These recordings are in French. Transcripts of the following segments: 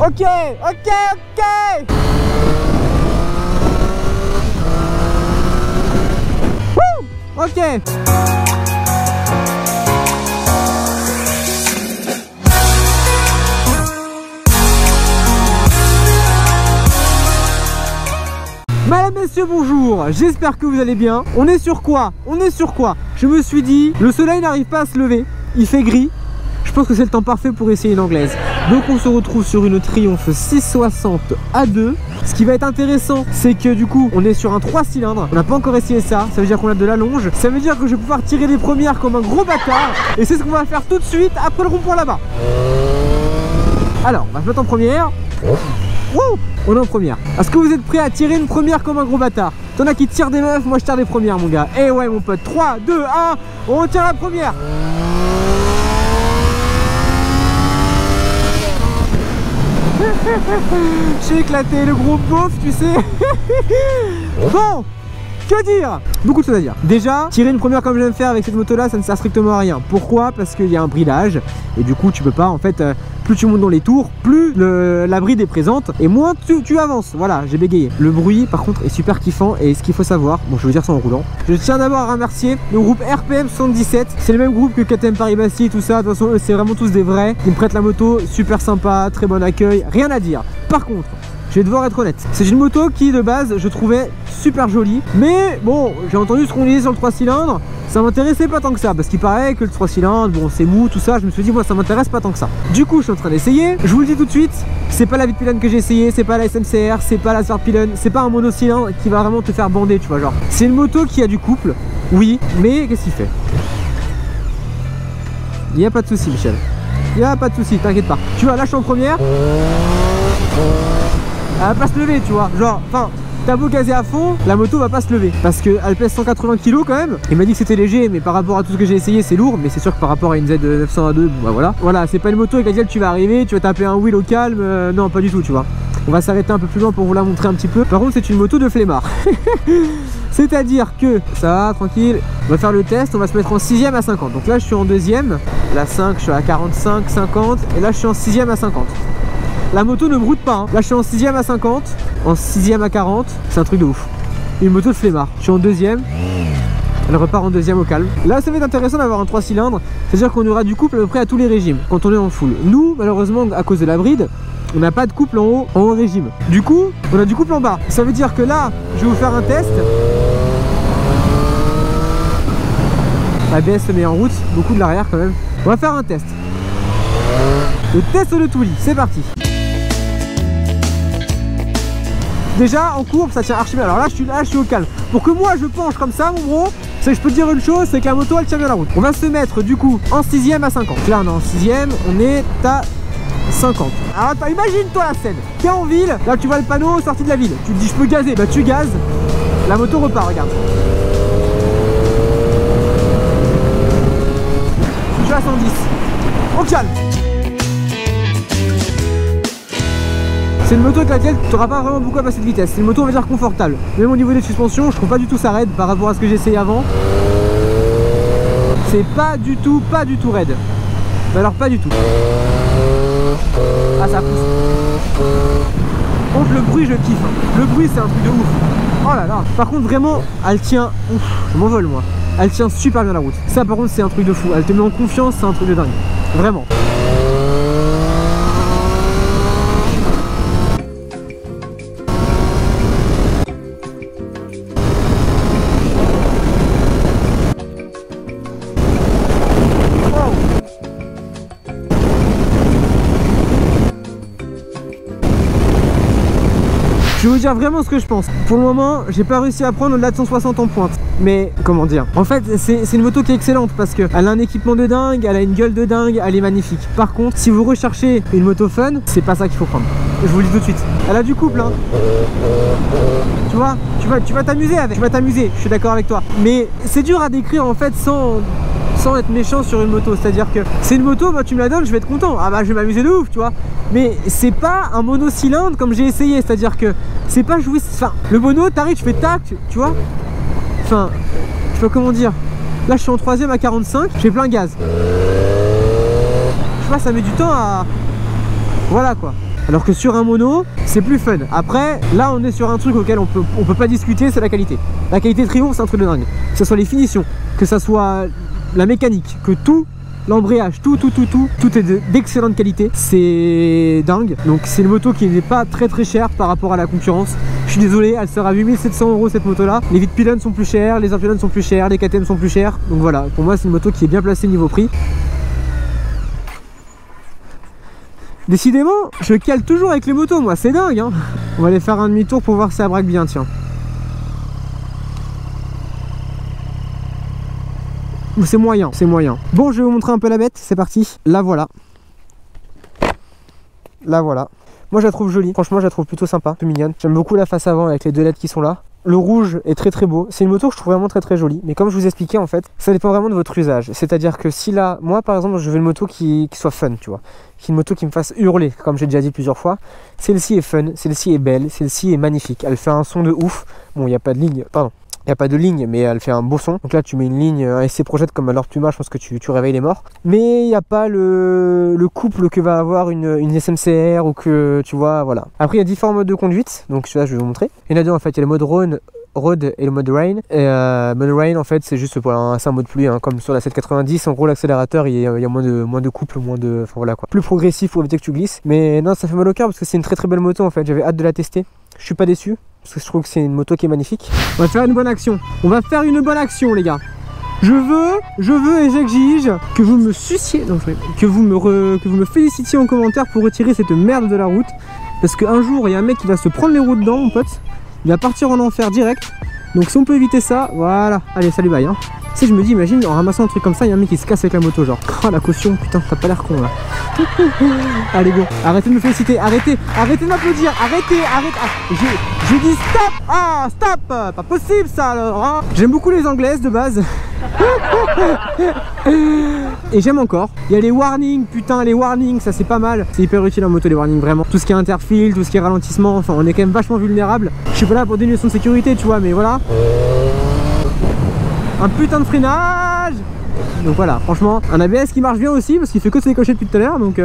Ok, ok, ok. Wouh. Ok. Madame, messieurs, bonjour, j'espère que vous allez bien. On est sur quoi? On est sur quoi? Je me suis dit, le soleil n'arrive pas à se lever, il fait gris. Je pense que c'est le temps parfait pour essayer une anglaise. Donc on se retrouve sur une Triumph 660 A2. Ce qui va être intéressant, c'est que du coup, on est sur un 3 cylindres. On n'a pas encore essayé ça, ça veut dire qu'on a de la longe. Ça veut dire que je vais pouvoir tirer des premières comme un gros bâtard. Et c'est ce qu'on va faire tout de suite après le rond-point là-bas. Alors, on va se mettre en première. Wow, on est en première. Est-ce que vous êtes prêts à tirer une première comme un gros bâtard? T'en as qui tirent des meufs, moi je tire des premières mon gars. Eh ouais mon pote, 3, 2, 1, on tire la première. J'ai éclaté le gros beauf, tu sais. Bon, que dire? Beaucoup de choses à dire. Déjà, tirer une première comme je viens de faire avec cette moto là, ça ne sert strictement à rien. Pourquoi? Parce qu'il y a un bridage et du coup tu peux pas, en fait, plus tu montes dans les tours, plus la bride est présente et moins tu avances. Voilà, j'ai bégayé. Le bruit par contre est super kiffant et ce qu'il faut savoir, bon je veux dire ça en roulant. Je tiens d'abord à remercier le groupe RPM 77. C'est le même groupe que KTM Paris-Bastille et tout ça. De toute façon eux c'est vraiment tous des vrais. Ils me prêtent la moto, super sympa, très bon accueil, rien à dire. Par contre, je vais devoir être honnête, c'est une moto qui de base je trouvais super jolie. Mais bon, j'ai entendu ce qu'on disait sur le 3 cylindres, ça m'intéressait pas tant que ça. Parce qu'il paraît que le 3 cylindres, bon c'est mou, tout ça. Je me suis dit moi ça m'intéresse pas tant que ça. Du coup je suis en train d'essayer. Je vous le dis tout de suite, c'est pas la Vitpilon que j'ai essayé, c'est pas la SMCR, c'est pas la Swartpilon, c'est pas un monocylindre qui va vraiment te faire bander, tu vois genre. C'est une moto qui a du couple, oui, mais qu'est-ce qu'il fait? Il n'y a pas de souci Michel. Il n'y a pas de souci, t'inquiète pas. Tu vois là je suis en première. Elle va pas se lever tu vois, genre, enfin, t'as beau gazer à fond, la moto va pas se lever parce qu'elle pèse 180 kg quand même. Il m'a dit que c'était léger, mais par rapport à tout ce que j'ai essayé c'est lourd. Mais c'est sûr que par rapport à une Z900 A2, bon bah voilà. Voilà, c'est pas une moto avec laquelle tu vas arriver, tu vas taper un wheel au calme, non pas du tout tu vois. On va s'arrêter un peu plus loin pour vous la montrer un petit peu. Par contre c'est une moto de flemmard. C'est-à-dire que, ça va, tranquille, on va faire le test, on va se mettre en 6ème à 50. Donc là je suis en 2ème, la 5 je suis à 45, 50, et là je suis en 6ème à 50. La moto ne broute pas, hein. Là je suis en 6ème à 50, en 6ème à 40, c'est un truc de ouf. Une moto de flemmard. Je suis en 2ème, elle repart en 2ème au calme. Là ça va être intéressant d'avoir un 3 cylindres, c'est-à-dire qu'on aura du couple à peu près à tous les régimes quand on est en full. Nous malheureusement à cause de la bride, on n'a pas de couple en haut régime. Du coup on a du couple en bas. Ça veut dire que là je vais vous faire un test. ABS se met en route, beaucoup de l'arrière quand même. On va faire un test. Le test de Touli, c'est parti. Déjà en courbe ça tient archi bien. Alors là je suis au calme. Pour que moi je penche comme ça mon gros, c'est que je peux te dire une chose, c'est que la moto elle tient bien la route. On va se mettre du coup en 6ème à 50. Là on est en 6ème, on est à 50. Alors attends, imagine-toi la scène. T'es en ville, là tu vois le panneau sorti de la ville. Tu te dis je peux gazer, bah tu gazes. La moto repart, regarde. Je suis à 110. Au calme. C'est une moto avec laquelle tu n'auras pas vraiment beaucoup à passer de vitesse. C'est une moto on va dire confortable. Même au niveau des suspensions, je trouve pas du tout ça raide par rapport à ce que j'ai essayé avant. C'est pas du tout raide. Mais alors pas du tout. Ah ça pousse. Par contre le bruit je kiffe. Le bruit c'est un truc de ouf. Oh là là. Par contre vraiment elle tient. Ouf, je m'envole moi. Elle tient super bien la route. Ça par contre c'est un truc de fou. Elle te met en confiance, c'est un truc de dingue. Vraiment. Je vais vous dire vraiment ce que je pense. Pour le moment, j'ai pas réussi à prendre au-delà de 160 en pointe. Mais comment dire? En fait, c'est une moto qui est excellente parce qu'elle a un équipement de dingue, elle a une gueule de dingue, elle est magnifique. Par contre, si vous recherchez une moto fun, c'est pas ça qu'il faut prendre. Je vous le dis tout de suite. Elle a du couple, hein. Tu vois, tu vas t'amuser avec. Tu vas t'amuser, je suis d'accord avec toi. Mais c'est dur à décrire en fait sans être méchant sur une moto. C'est à dire que c'est une moto, bah tu me la donnes, je vais être content. Ah bah je vais m'amuser de ouf, tu vois. Mais c'est pas un monocylindre comme j'ai essayé. C'est à dire que c'est pas jouer. Enfin, le mono, t'arrives, tu fais tac, tu vois. Enfin, je sais pas comment dire. Là je suis en 3ème à 45, je fais plein gaz. Je sais pas, ça met du temps à... Voilà quoi. Alors que sur un mono, c'est plus fun. Après, là on est sur un truc auquel on peut pas discuter, c'est la qualité. La qualité triomphe, c'est un truc de dingue. Que ce soit les finitions, que ce soit la mécanique, que tout, l'embrayage, tout est d'excellente qualité. C'est dingue. Donc c'est une moto qui n'est pas très chère par rapport à la concurrence. Je suis désolé, elle sera à 8700 € cette moto là. Les vides pylônes sont plus chers, les pylônes sont plus chers, les KTM sont plus chers. Donc voilà, pour moi c'est une moto qui est bien placée niveau prix. Décidément, je cale toujours avec les motos moi, c'est dingue hein. On va aller faire un demi-tour pour voir si ça braque bien, tiens. C'est moyen, c'est moyen. Bon, je vais vous montrer un peu la bête, c'est parti. La voilà. La voilà. Moi je la trouve jolie, franchement je la trouve plutôt sympa, plutôt mignonne. J'aime beaucoup la face avant avec les deux LED qui sont là. Le rouge est très beau, c'est une moto que je trouve vraiment très jolie. Mais comme je vous expliquais en fait, ça dépend vraiment de votre usage. C'est-à-dire que si là, moi par exemple je veux une moto qui soit fun, tu vois, une moto qui me fasse hurler, comme j'ai déjà dit plusieurs fois. Celle-ci est fun, celle-ci est belle, celle-ci est magnifique. Elle fait un son de ouf. Bon, il n'y a pas de ligne, pardon. Il n'y a pas de ligne, mais elle fait un beau son. Donc là, tu mets une ligne, un SC projette comme à leur Puma, je pense que tu réveilles les morts. Mais il n'y a pas le couple que va avoir une SMCR ou que, tu vois, voilà. Après, il y a différents modes de conduite. Donc celui-là, je vais vous montrer. Il y en a deux, en fait. Il y a le mode Road et le mode Rain. Et mode Rain, en fait, c'est juste pour un mode pluie, hein, comme sur la 790. En gros, l'accélérateur, il y a moins de couple, enfin voilà quoi. Plus progressif pour éviter que tu glisses. Mais non, ça fait mal au cœur parce que c'est une très belle moto, en fait. J'avais hâte de la tester. Je suis pas déçu. Parce que je trouve que c'est une moto qui est magnifique. On va faire une bonne action. On va faire une bonne action les gars. Je veux et j'exige que vous me suciez, non, que vous me félicitiez en commentaire pour retirer cette merde de la route. Parce qu'un jour il y a un mec qui va se prendre les roues dedans mon pote. Il va partir en enfer direct. Donc si on peut éviter ça, voilà. Allez salut bye hein. Tu sais, je me dis, imagine en ramassant un truc comme ça, il y a un mec qui se casse avec la moto genre. Oh la caution, putain, t'as pas l'air con là. Allez go, arrêtez de me féliciter, arrêtez de m'applaudir, arrêtez. Ah, je dis stop. Ah stop, pas possible ça alors hein. J'aime beaucoup les anglaises de base. Et j'aime encore. Il y a les warnings, putain les warnings, ça c'est pas mal. C'est hyper utile en moto les warnings vraiment. Tout ce qui est interfile, tout ce qui est ralentissement, enfin on est quand même vachement vulnérable. Je suis pas là pour des notions de sécurité tu vois, mais voilà. Un putain de freinage. Donc voilà, franchement, un ABS qui marche bien aussi parce qu'il fait que se décocher depuis tout à l'heure donc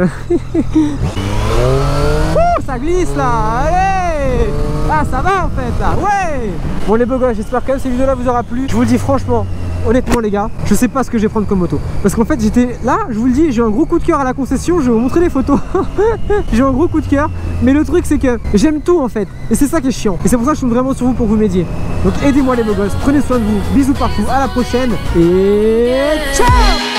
ça glisse là, allez. Ah ça va en fait là, ouais. Bon les beaux gars, j'espère que cette vidéo là vous aura plu. Je vous le dis franchement, honnêtement les gars, je sais pas ce que je vais prendre comme moto. Parce qu'en fait j'étais là, je vous le dis, j'ai eu un gros coup de cœur à la concession, je vais vous montrer les photos. J'ai eu un gros coup de cœur. Mais le truc c'est que j'aime tout en fait. Et c'est ça qui est chiant. Et c'est pour ça que je compte vraiment sur vous pour vous m'aider. Donc aidez-moi les beaux gosses, prenez soin de vous, bisous partout, à la prochaine et ciao.